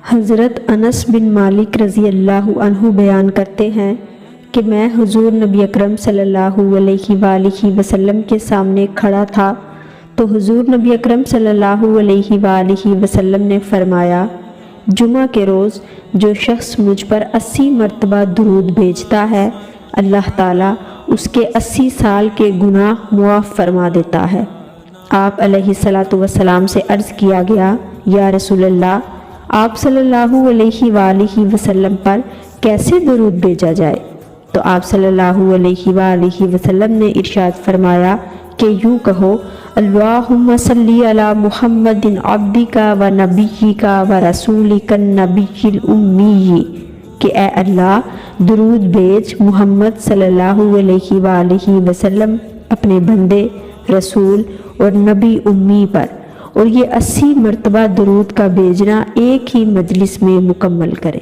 حضرت انس بن مالک رضی اللہ عنہ بیان کرتے ہیں کہ میں حضور نبی اکرم صلی اللہ علیہ وآلہ وسلم کے سامنے کھڑا تھا تو حضور نبی اکرم صلی اللہ علیہ وآلہ وسلم نے فرمایا، جمعہ کے روز جو شخص مجھ پر 80 مرتبہ درود بھیجتا ہے اللہ تعالیٰ اس کے 80 سال کے گناہ معاف فرما دیتا ہے۔ آپ علیہ الصلاۃ والسلام سے عرض کیا گیا، یا رسول اللہ، آپ صلی اللہ علیہ وآلہ وسلم پر کیسے درود بھیجا جائے؟ تو آپ صلی اللہ علیہ وآلہ وسلم نے ارشاد فرمایا کہ یوں کہو، اللہم صلی علی محمد عبدک و نبیک و رسولک النبی الامی، کہ اے اللہ درود بھیج محمد صلی اللہ علیہ وآلہ وسلم اپنے بندے، رسول اور نبی امی پر، اور یہ 80 مرتبہ درود کا بھیجنا ایک ہی مجلس میں مکمل کرے۔